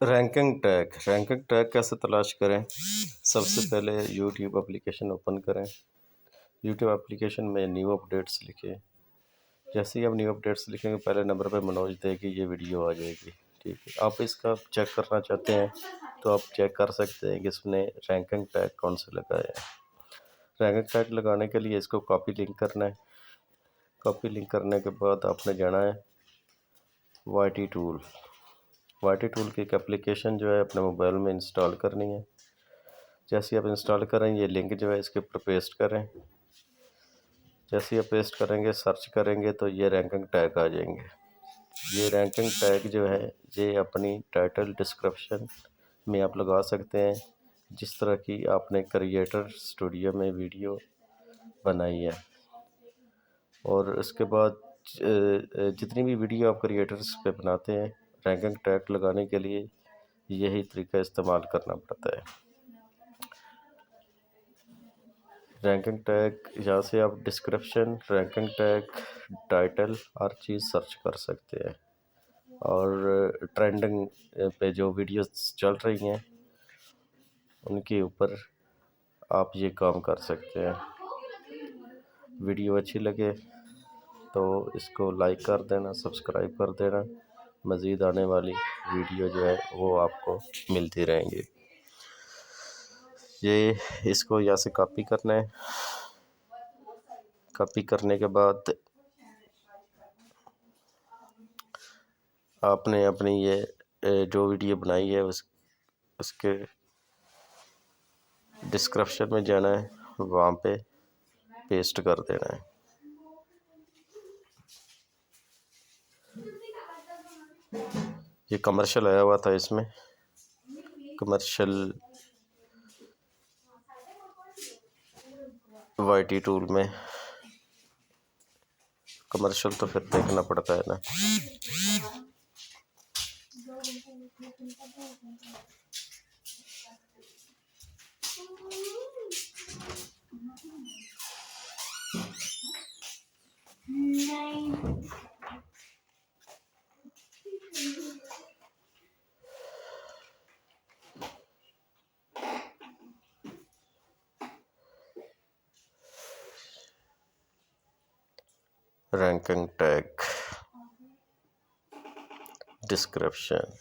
Ranking tag कैसे तलाश करें। सबसे पहले यूट्यूब एप्लीकेशन ओपन करें। यूट्यूब एप्लीकेशन में न्यू अपडेट्स लिखें। जैसे ही आप न्यू अपडेट्स लिखेंगे पहले नंबर पे मनोज देगी ये वीडियो आ जाएगी। ठीक है, आप इसका चेक करना चाहते हैं तो आप चेक कर सकते हैं कि इसने रैंकिंग टैग कौन से लगाया है। रैंकिंग टैग लगाने के लिए इसको कॉपी लिंक करना है। कॉपी लिंक करने के बाद आपने जाना है वाईटी टूल की एक एप्लीकेशन जो है अपने मोबाइल में इंस्टॉल करनी है। जैसे आप इंस्टॉल करें ये लिंक जो है इसके ऊपर पेस्ट करें। जैसे आप पेस्ट करेंगे सर्च करेंगे तो ये रैंकिंग टैग आ जाएंगे। ये रैंकिंग टैग जो है ये अपनी टाइटल डिस्क्रिप्शन में आप लगा सकते हैं जिस तरह की आपने क्रिएटर स्टूडियो में वीडियो बनाई है। और उसके बाद जितनी भी वीडियो आप क्रिएटर्स पे बनाते हैं रैंकिंग टैग लगाने के लिए यही तरीका इस्तेमाल करना पड़ता है। रैंकिंग टैग यहाँ से आप डिस्क्रिप्शन, रैंकिंग टैग, टाइटल हर चीज़ सर्च कर सकते हैं। और ट्रेंडिंग पे जो वीडियोस चल रही हैं उनके ऊपर आप ये काम कर सकते हैं। वीडियो अच्छी लगे तो इसको लाइक कर देना, सब्सक्राइब कर देना। मज़ीद आने वाली वीडियो जो है वो आपको मिलती रहेंगी। ये इसको यहाँ से कॉपी करना है। कॉपी करने के बाद आपने अपनी ये जो वीडियो बनाई है उसके डिस्क्रिप्शन में जाना है, वहाँ पे पेस्ट कर देना है। ये कमर्शियल आया हुआ था, इसमें कमर्शियल वाईटी टूल में कमर्शियल तो फिर देखना पड़ता है ना। Ranking tag description